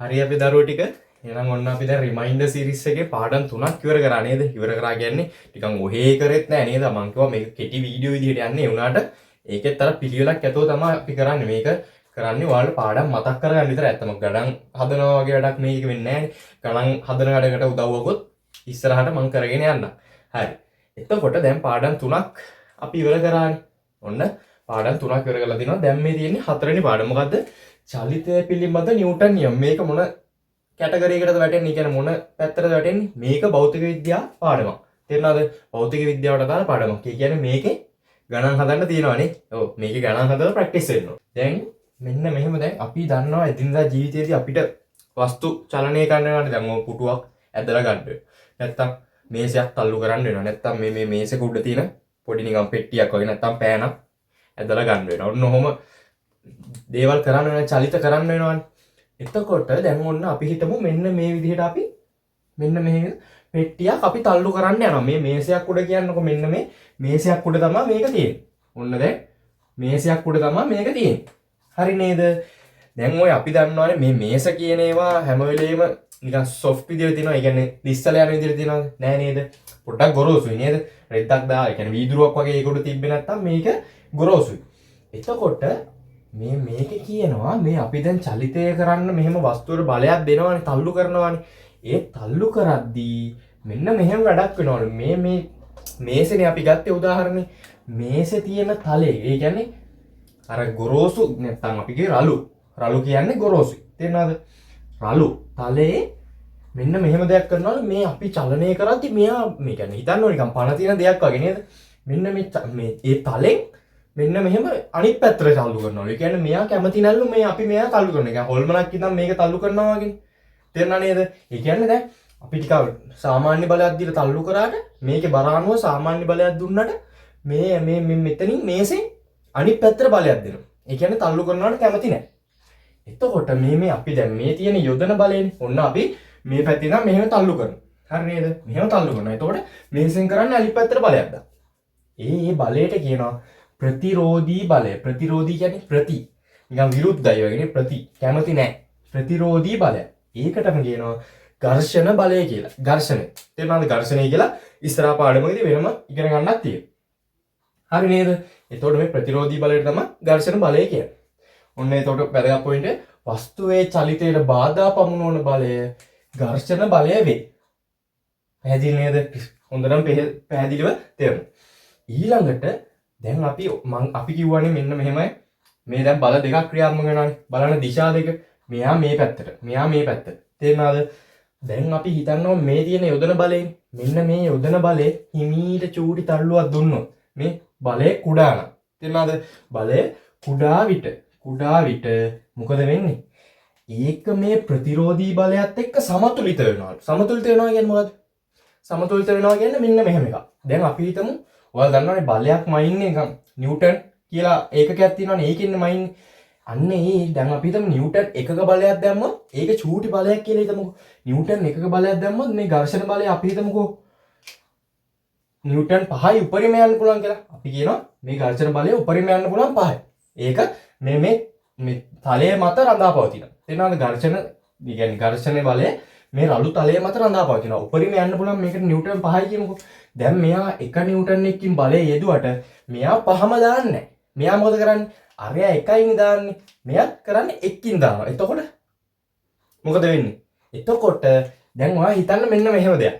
හරි අපි දරුවෝ ටික එහෙනම් ඔන්න අපි දැන් රිමයින්ඩර් සීරීස් එකේ පාඩම් 3ක් ඉවර කරා නේද? ඉවර කරා කියන්නේ නිකන් ඔහේ කරෙත් නෑ නේද? මං කිව්වා මේක කෙටි වීඩියෝ විදිහට යන්නේ. ඒ වුණාට ඒකෙත් අර පිළිවෙලක් ඇතුව තමයි අපි කරන්නේ. මේක කරන්නේ ඔයාලට පාඩම් මතක් කරගන්න විතරයි. ඇත්තම ගණන් හදනවා වගේ වැඩක් මේක වෙන්නේ නෑනේ. ගණන් හදන වැඩකට උදව්වකුත් ඉස්සරහට මං කරගෙන යන්න. හරි. එතකොට දැන් පාඩම් 3ක් අපි ඉවර කරානේ. ඔන්න පාඩම් 3ක් ඉවර කරලා දිනවා. දැන් මේ තියෙන්නේ 4වෙනි පාඩම. මොකද්ද? චලිතය පිළිබඳ නිව්ටන් නියම. මේක මොන කැටගරි එකටද වැටෙන්නේ? කියන්නේ මොන පැත්තටද වැටෙන්නේ? මේක භෞතික විද්‍යාව පාඩමක්. තේරුණාද? භෞතික විද්‍යාවට අදාළ පාඩමක්. ඒ කියන්නේ මේකේ ගණන් හදන්න තියෙනවානේ. ඔව් මේකේ ගණන් හදලා ප්‍රැක්ටිස් වෙන්න ඕන. දැන් මෙන්න මෙහෙම දැන් අපි දන්නවා එදිනදා ජීවිතයේදී අපිට වස්තු චලනය කරනවානේ. දැන් ඔය පුටුවක් ඇදලා ගන්න වෙනවා. නැත්තම් මේසයක් තල්ලු කරන්න වෙනවා. නැත්තම් මේ මේසෙක උඩ තියෙන පොඩි නිකන් පෙට්ටියක් වගේ නැත්තම් පෑනක් ඇදලා ගන්න වෙනවා. ඔන්න ඔහොම දේවල් කරන්න වෙනවා, චලිත කරන්න වෙනවානේ. එතකොට දැන් ඔන්න අපි හිතමු මෙන්න මේ විදිහට අපි මෙන්න මේ පෙට්ටියක් අපි තල්ලු කරන්න යනවා. මේ මේසයක් උඩ කියන්නකො මෙන්න මේ මේසයක් උඩ තමයි මේක තියෙන්නේ. ඔන්න දැන් මේසයක් උඩ තමයි මේක තියෙන්නේ. හරි නේද? දැන් ඔය අපි දන්නවානේ මේ මේස කියන ඒවා හැම වෙලේම නිකන් සොෆ්ට් විදිහට තියෙනවා. ඒ කියන්නේ ලිස්සල යන විදිහට තියෙනවද? නෑ නේද? පොඩ්ඩක් ගොරෝසුයි නේද? රෙද්දක් දා ඒ කියන්නේ වීදුරුවක් වගේ ඒක උඩ තිබ්බේ නැත්තම් මේක ගොරෝසුයි. එතකොට මේක කියනවා මේ අපි දැන් චලිතය කරන්න මෙහෙම වස්තුවට බලයක් දෙනවානේ, තල්ලු කරනවානේ. ඒ තල්ලු කරද්දී මෙන්න මෙහෙම වැඩක් වෙනවලු. මේ මේසෙනේ අපි ගත්තේ උදාහරණේ. මේසේ තියෙන තලයේ ඒ කියන්නේ අර ගොරෝසු නැත්තම් අපි කියේ රළු. රළු කියන්නේ ගොරෝසුයි. තේරෙනවද? රළු තලයේ මෙන්න මෙහෙම දෙයක් කරනවලු. මේ අපි චලනය කරද්දී මෙයා මේ කියන්නේ හිතන්න ඕන නිකන් පණ තියෙන දෙයක් වගේ නේද? මෙන්න මේ ඒ තලෙන් මෙන්න මෙහෙම අනිත් පැත්තට තල්ලු කරනවා. ඒ කියන්නේ මෙයා කැමති නැල්ලු මේ අපි මෙයා තල්ලු කරන එක. හොල්මනක් ඉඳන් මේක තල්ලු කරනවා වගේ. තේරුණා නේද? ඒ කියන්නේ දැන් අපි ටිකක් සාමාන්‍ය බලයක් දීලා තල්ලු කරාට මේකේ බර අනුව සාමාන්‍ය බලයක් දුන්නට මේ මෙතනින් මේසෙන් අනිත් පැත්තට බලයක් දෙනවා. ඒ කියන්නේ තල්ලු කරනවට කැමති නැහැ. එතකොට මේ අපි දැන් මේ තියෙන යොදන බලයෙන් ඔන්න අපි මේ පැත්තේ ඉඳන් මෙහෙම තල්ලු කරනවා. හරි නේද? මෙහෙම තල්ලු කරනවා. එතකොට මේසෙන් කරන්නේ අනිත් පැත්තට බලයක් දාන්න. ඒ බලයට කියනවා ප්‍රතිරෝධී බලය. ප්‍රතිරෝධී කියන්නේ ප්‍රති. නිකන් විරුද්ධයි වගේනේ ප්‍රති. කැමති නැහැ. ප්‍රතිරෝධී බලය. ඒකටම කියනවා ඝර්ෂණ බලය කියලා. ඝර්ෂණය. තේරුණාද? ඝර්ෂණය කියලා ඉස්සරහා පාඩමකදී වෙනම ඉගෙන ගන්නක් තියෙනවා. හරි නේද? එතකොට මේ ප්‍රතිරෝධී බලයට තමයි ඝර්ෂණ බලය කියන්නේ. ඔන්න එතකොට වැදගත් පොයින්ට් එක වස්තුවේ චලිතයට බාධා පමුණවන බලය ඝර්ෂණ බලය වේ. පැහැදිලි නේද? හොඳටම පැහැදිලිව තේරෙනවා. ඊළඟට දැන් අපි කිව්වනේ මෙන්න මෙහෙමයි. මේ දැන් බල දෙකක් ක්‍රියාත්මක වෙනවානේ. බලන්න දිශා දෙක. මෙයා මේ පැත්තට, මෙයා මේ පැත්තට. තේරුණාද? දැන් අපි හිතනවා මේ තියෙන යොදන බලයෙන් මෙන්න මේ යොදන බලේ හිමීට චූටි තල්ලුවක් දුන්නොත් මේ බලය කුඩා නම්. තේරුණාද? බලය කුඩා විට මොකද වෙන්නේ? ඒක මේ ප්‍රතිරෝධී බලයත් එක්ක සමතුලිත වෙනවා. සමතුලිත වෙනවා කියන්නේ මොකද්ද? සමතුලිත වෙනවා කියන්නේ මෙන්න මෙහෙම එකක්. දැන් අපි හිතමු ඔයාලා දන්නවනේ බලයක් මයින්නේ නිකන් නිව්ටන් කියලා ඒකකයක් තියෙනවනේ. ඒකෙන්නේ මයින්නේ. අන්න ඒ දැන් අපි හිතමු නිව්ටන් එකක බලයක් දැම්මොත් ඒක චූටි බලයක් කියලා හිතමුකෝ. නිව්ටන් එකක බලයක් දැම්මොත් මේ ඝර්ෂණ බලය අපි හිතමුකෝ නිව්ටන් 5යි උඩරිම යන්න පුළුවන් කියලා. අපි කියනවා මේ ඝර්ෂණ බලය උඩරිම යන්න පුළුවන් 5යි. ඒක මේ තලයේ මත රඳා පවතිනවා. තේරෙනවද? ඝර්ෂණ බලය මේ රළු තලයේ මත රඳා පවතිනවා. උඩරිම යන්න පුළුවන් මේකට නිව්ටන් 5යි කියමුකෝ. දැන් මෙයා 1 නිව්ටන් එකකින් බලය යෙදුවට මෙයා 5ම දාන්නේ නැහැ. මෙයා මොකද කරන්නේ? අරයා 1යිනේ දාන්නේ. මෙයා කරන්නේ 1කින් දානවා. එතකොට මොකද වෙන්නේ? එතකොට දැන් ඔයා හිතන්න මෙන්න මෙහෙම දෙයක්.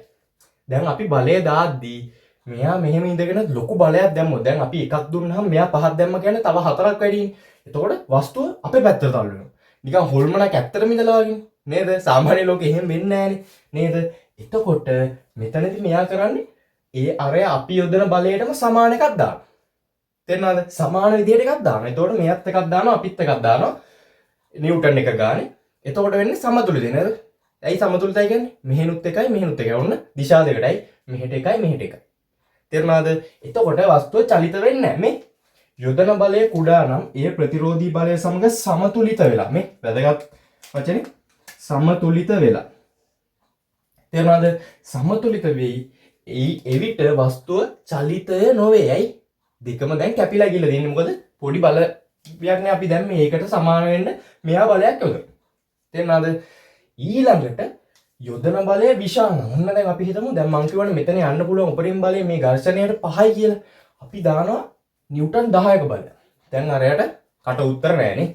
දැන් අපි බලය දාද්දී මෙයා මෙහෙම ඉඳගෙන ලොකු බලයක් දැම්මොත් දැන් අපි 1ක් දුන්නාම මෙයා 5ක් දැම්ම කියන්නේ තව 4ක් වැඩිනේ. එතකොට වස්තුව අපේ පැත්තට තල්ලු වෙනවා. නිකන් හොල්මනක් ඇත්තටම ඉඳලා වගේ නේද? සාමාන්‍ය ලෝකෙ එහෙම වෙන්නේ නේද? එතකොට මෙතනදී මෙයා කරන්නේ ඒ අරයා අපි යොදන බලයටම සමාන එකක් දානවා. තේරෙනවද? සමාන විදිහට එකක් දානවා. එතකොට මෙයත් එකක් දානවා අපිත් එකක් දානවා. නිව්ටන් එක ගානේ. එතකොට වෙන්නේ සමතුලිතයි නේද? ඇයි සමතුලිතයි කියන්නේ? මෙහෙනුත් එකයි මෙහෙනුත් එකයි. ඔන්න දිශා දෙකටයි. මෙහෙට එකයි මෙහෙට එකයි. තේරුණාද? එතකොට වස්තුව චලිත වෙන්නේ නැහැ. මේ යොදන බලය කුඩා නම් ඒ ප්‍රතිරෝධී බලය සමග සමතුලිත වෙලා. මේ වැදගත් වචනේ සමතුලිත වෙලා. තේරුණාද? සමතුලිත වෙයි. එවිට වස්තුව චලිතය නොවේ. ඇයි? දෙකම දැන් කැපිලා ගිහලා තියෙන්නේ. මොකද පොඩි බලයක්නේ අපි දැන් මේකට සමාන වෙන්න මෙහා බලයක් යොදනවා. තේරුණාද? ඊළඟට යොදන බලය විශාල. ඔන්න දැන් අපි හිතමු දැන් මං කියවනේ මෙතන යන්න පුළුවන් උපරිම බලය මේ ඝර්ෂණයට 5යි කියලා. අපි දානවා නිව්ටන් 10ක බලය. දැන් අරයට කට උත්තර නෑනේ.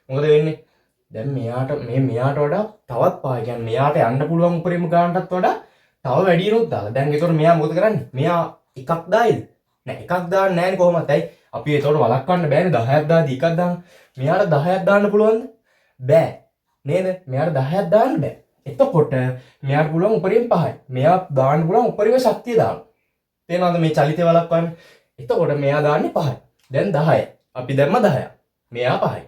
මොකද වෙන්නේ? දැන් මෙයාට වඩා තවත් 5. කියන්නේ මෙයාට යන්න පුළුවන් උපරිම ගානටත් වඩා තව වැඩියනොත් දාලා. දැන් ඒතකොට මෙයා මොකද කරන්නේ? මෙයා එකක් දායිද? නෑ එකක් දාන්න නෑනේ කොහොමද? ඇයි? අපි ඒතකොට වළක්වන්න බෑනේ 10ක් දාදී එකක් දාන්න. මෙයාට 10ක් දාන්න පුළුවන්ද? බෑ. නේද? මෙයාට 10ක් දාන්න බෑ. එතකොට මෙයාට පුළුවන් උපරිම 5යි. මෙයා දාන්න පුළුවන් උපරිම ශක්තිය දාන්න. තේරෙනවද මේ චලිතය වළක්වන්න? එතකොට මෙයා දාන්නේ 5යි. දැන් 10යි. අපි දැම්ම 10ක්. මෙයා 5යි.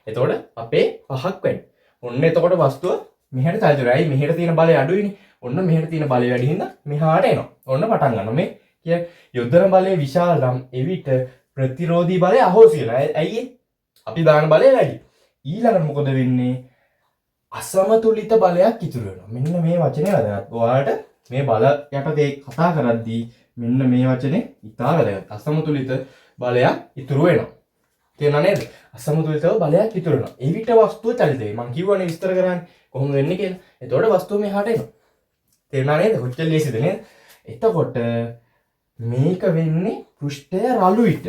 එතකොට අපේ 5ක් වැඩි. ඔන්න එතකොට වස්තුව මෙහෙට චලිතයි. මෙහෙට තියෙන බලය අඩුයිනේ. ඔන්න මෙහෙට තියෙන බලය වැඩි හින්දා මෙහාට එනවා. ඔන්න පටන් ගන්නවා. මේ කිය යොදන බලය විශාල නම් එවිට ප්‍රතිරෝධී බලය අහෝසි වෙනවා. ඇයි අපි දාන බලය වැඩි. ඊළඟට මොකද වෙන්නේ? අසමතුලිත බලයක් ඉතුරු වෙනවා. මෙන්න මේ වචනේ වැදගත්. ඔයාලට මේ බල යටතේ කතා කරද්දී මෙන්න මේ වචනේ ඉතා වැදගත්. අසමතුලිත බලයක් ඉතුරු වෙනවා. තේරුණා නේද? අසමතුලිතව බලයක් ඉතුරු වෙනවා. එවිට වස්තුව චලිත වෙයි. මම කිව්වනේ විස්තර කරන්නේ කොහොමද වෙන්නේ කියලා. එතකොට වස්තුව මෙහාට එනවා. තේරුණා නේද? කොච්චර ලේසිද නේද? එතකොට මේක වෙන්නේ පෘෂ්ඨය රළු විටද.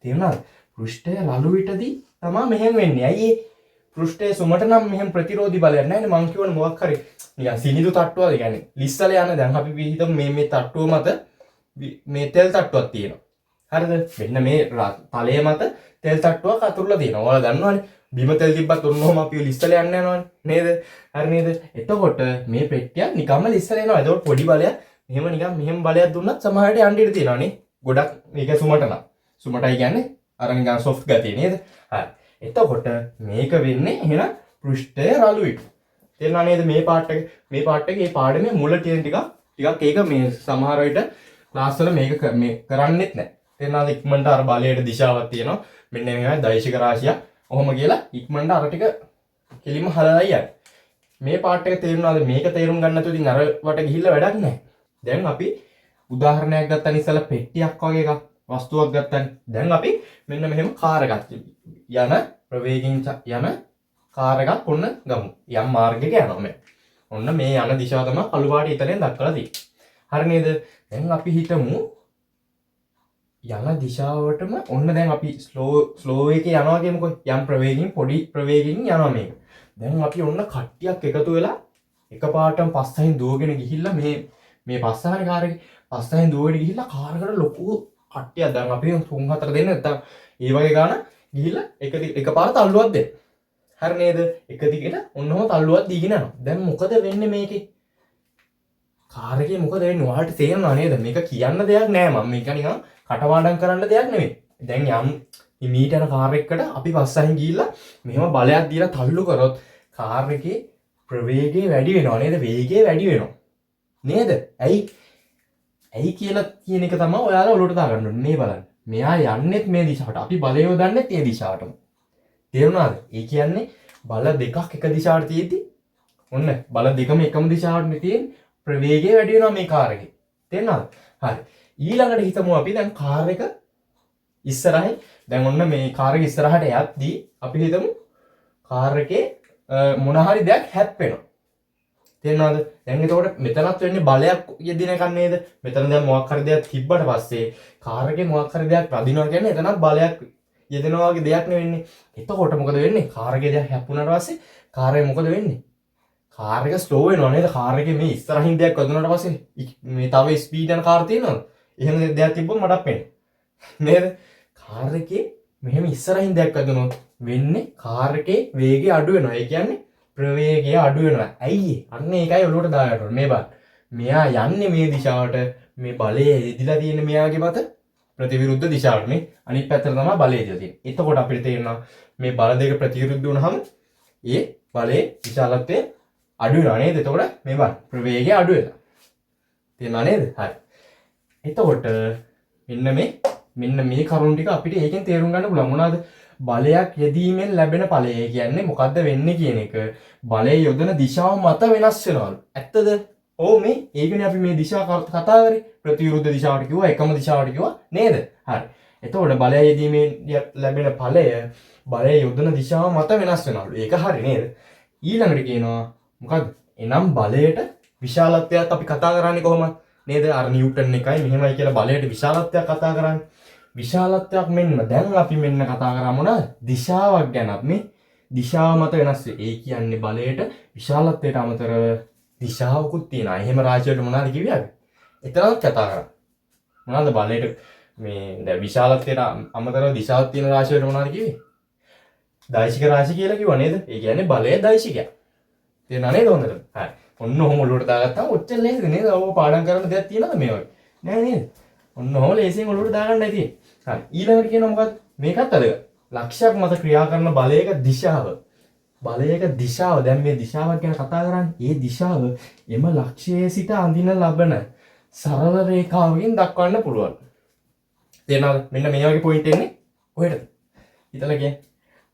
තේරුණාද? පෘෂ්ඨය රළු විටදී තමයි මෙහෙම වෙන්නේ. ඇයි පෘෂ්ඨයේ සුමට නම් මෙහෙම ප්‍රතිරෝධී බලයක් නැහැ නේ. මං කියවන මොකක් හරි නිකන් සිනිඳු තට්ටුවද කියන්නේ ලිස්සල යන දැන් අපි හිතමු මේ තට්ටුව මත මේ තෙල් තට්ටුවක් තියෙනවා. හරිද? මෙන්න මේ තලයේ මත තෙල් තට්ටුවක් අතුරුලා තියෙනවා. ඔයාලා දන්නවනේ බිම තෙල් තිබ්බත් ඔන්නෝම අපි ලිස්සල යන්න යනවනේ නේද? හරි නේද? එතකොට මේ පෙට්ටිය නිකම්ම ලිස්සල එනවා. එතකොට පොඩි බලයක් මෙහෙම බලයක් දුන්නත් සමහරට යන්න ඉඩ තියෙනවා නේ. ගොඩක් මේක සුමට නම්. සුමටයි කියන්නේ අර නිකන් සොෆ්ට් ගතිය නේද? හරි. එතකොට මේක වෙන්නේ එහෙනම් පෘෂ්ඨය රළු විට. තේරුණා නේද මේ පාර්ට් එක? මේ පාර්ට් එකේ මේ පාඩමේ මුල තියෙන ටිකක් ඒක මේ සමහර විට ක්ලාස් වල මේක කරන්නෙත් නැහැ. තේරුණාද? ඉක්මනට අර බලයට දිශාවක් තියෙනවා. මෙන්න මේවයි දෛශික රාශිය. ඔහොම කියලා ඉක්මනට අර ටික කෙලින්ම හලලා යන්න. මේ පාර්ට් එක තේරුණාද? මේක තේරුම් ගන්න නැතුව ඉතින් අර වට ගිහිල්ලා වැඩක් නැහැ. දැන් අපි උදාහරණයක් ගත්තා ඉස්සලා පෙට්ටියක් වගේ එකක් වස්තුවක් ගත්තා. දැන් අපි මෙන්න මෙහෙම කාර් එකක් යන ප්‍රවේගයෙන් යන කාර් එකක් ඔන්න ගමු. යම් මාර්ගයක යනවා මේ. ඔන්න මේ යන දිශාව තමයි කළු පාටේ ඉතලෙන් දක්වලා තියෙන්නේ. හරි නේද? දැන් අපි හිතමු යන දිශාවටම ඔන්න දැන් අපි ස්ලෝ එකේ යනවා කියමුකෝ. යම් ප්‍රවේගයෙන් පොඩි ප්‍රවේගයෙන් යනවා මේක. දැන් අපි ඔන්න කට්ටියක් එකතු වෙලා එකපාරටම පස්සෙන් දුවගෙන ගිහිල්ලා මේ පස්සහනේ කාර් එකේ පස්සෙන් දුවගෙන ගිහිල්ලා කාර් එකට ලොකු කට්ටියක් දැන් අපි 3-4 දෙන්න නැත්තම් ඒ වගේ ගාන ගිහිල්ලා එකපාර තල්ලුවක් දෙන්න. හරි නේද? එක දිගට ඔන්නම තල්ලුවක් දීගෙන යනවා. දැන් මොකද වෙන්නේ මේකේ? කාර් එකේ මොකද වෙන්නේ? ඔයාලට තේරෙනව නේද? මේක කියන්න දෙයක් නෑ මම. මේක නිකන් කටපාඩම් කරන්න දෙයක් නෙමෙයි. දැන් යම් මීට යන කාර් එකකට අපි පස්සෙන් ගිහිල්ලා මෙහෙම බලයක් දීලා තල්ලු කරොත් කාර් එකේ ප්‍රවේගය වැඩි වෙනවා නේද? වේගය වැඩි වෙනවා. නේද? ඇයි කියලා කියන එක තමයි ඔයාලා ඔලුවට දාගන්න ඕනේ. මේ බලන්න. මෙයා යන්නෙත් මේ දිශාවට. අපි බලය යොදන්නෙත් මේ දිශාවටම. තේරුණාද? ඒ කියන්නේ බල දෙකක් එක දිශාවට තියෙද්දි ඔන්න බල දෙකම එකම දිශාවට තියෙන ප්‍රවේගය වැඩි වෙනවා මේ කාර් එකේ. තේරුණාද? හරි. ඊළඟට හිතමු අපි දැන් කාර් එක ඉස්සරහින් දැන් ඔන්න මේ කාර් එක ඉස්සරහට යද්දී අපි හිතමු කාර් එකේ මොන හරි දෙයක් හැප්පෙනවා. තේරෙනවද? දැන් එතකොට මෙතනත් වෙන්නේ බලයක් යෙදින එකක් නේද? මෙතන දැන් මොකක් හරි දෙයක් තිබ්බට පස්සේ කාර් එකේ මොකක් හරි දෙයක් රදිනවා කියන්නේ එතනත් බලයක් යෙදෙනවා වගේ දෙයක් නෙවෙන්නේ. එතකොට මොකද වෙන්නේ? කාර් එකේ දෙයක් හැප්පුණාට පස්සේ කාර් එක මොකද වෙන්නේ? කාර් එක ස්ලෝ වෙනවා නේද? කාර් එකේ මේ ඉස්සරහින් දෙයක් වැදුනාට පස්සේ මේ තව ස්පීඩ් යන කාර් තියෙනවද? එහෙම දෙයක් තිබ්බොත් මටත් පේන්නේ. නේද? කාර් එකේ මෙහෙම ඉස්සරහින් දෙයක් වැදුනොත් වෙන්නේ කාර් එකේ වේගය අඩු වෙනවා. ඒ කියන්නේ ප්‍රවේගය අඩු වෙනවා. ඇයි අන්න ඒකයි ඔලුවට දාගන්න ඕනේ. මේ බලන්න. මෙයා යන්නේ මේ දිශාවට. මේ බලය එදිලා තියෙන මෙයාගේ මත ප්‍රතිවිරුද්ධ දිශාවට නේ. අනිත් පැත්තට තමයි බලය එදිලා තියෙන්නේ. එතකොට අපිට තේරෙනවා මේ බල දෙක ප්‍රතිවිරුද්ධ වුණාම ඒ බලයේ විශාලත්වය අඩු වෙනවා නේද? එතකොට මේ බලන්න ප්‍රවේගය අඩු වෙනවා. තේරුණා නේද? හරි. එතකොට මෙන්න මේ කරුණු ටික අපිට ඒකෙන් තේරුම් ගන්න පුළුවන්. මොනවාද? බලයක් යෙදීමෙන් ලැබෙන ඵලය කියන්නේ මොකද්ද වෙන්නේ කියන එක බලය යොදන දිශාව මත වෙනස් වෙනවලු. ඇත්තද? ඔව් මේ ඒකනේ අපි මේ දිශා කතා කරේ. ප්‍රතිවිරුද්ධ දිශාවට කිව්වා, එකම දිශාවට කිව්වා නේද? හරි. එතකොට බලය යෙදීමෙන් ලැබෙන ඵලය බලය යොදන දිශාව මත වෙනස් වෙනවලු. ඒක හරි නේද? ඊළඟට කියනවා මොකක්ද? එනම් බලයට විශාලත්වයක් අපි කතා කරන්නේ කොහොමද? නේද? අර නිව්ටන් එකයි මෙහෙමයි කියලා බලයට විශාලත්වයක් කතා කරන්නේ. විශාලත්වයක් මෙන්න දැන් අපි මෙන්න කතා කරා මොනවද? දිශාවක් ගැන. අපි මේ දිශාව මත වෙනස් වෙයි. ඒ කියන්නේ බලයට විශාලත්වයට අමතරව දිශාවකුත් තියෙනවා. එහෙම රාශියට මොනවද කිව්වේ අපි? එතරම් කතා කරා. මොනවද බලයට මේ දැන් විශාලත්වයට අමතරව දිශාවක් තියෙන රාශියට මොනවද කිව්වේ? දෛශික රාශි කියලා කිව්වා නේද? ඒ කියන්නේ බලය දෛශිකයක්. තේරුණා නේද හොඳට? හරි. ඔන්න ඔහොම ඔලුවට දාගත්තාම ඔච්චර ලේසිද නේද? ඔය පාඩම් කරන්න දෙයක් තියෙනවද මේ වගේ? නෑ නේද? ඔන්න ඔහොම ලේසියෙන් ඔලුවට දාගන්නයි තියෙන්නේ. හරි. ඊළඟට කියනවා මොකක්ද? මේකත් අදග. ලක්ෂයක් මත ක්‍රියා කරන බලයක දිශාව. බලයක දිශාව. දැන් මේ දිශාවක් ගැන කතා කරන්නේ. ඒ දිශාව එම ලක්ෂයේ සිට අඳින ලබන සරල රේඛාවකින් දක්වන්න පුළුවන්. තේරෙනවද? මෙන්න මේ වගේ පොයින්ට් එන්නේ කොහෙටද? හිතලා කියන්න.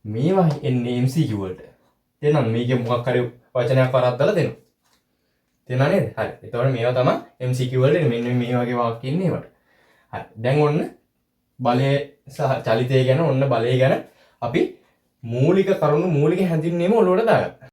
මේවා එන්නේ MCQ වලට. තේරෙනවද? මේකේ මොකක් හරි වචනයක් වරද්දලා දෙනවා. තේරුණා නේද? හරි. එතකොට මේවා තමයි MCQ වලට මෙන්න මේ වගේ වාක්‍ය ඉන්නේ ඒවට. හරි. දැන් ඔන්න බලය සහ චලිතය ගැන ඔන්න බලය ගැන අපි මූලික කරුණු මූලික හැඳින්වීම ඔලුවට දාගත්තා.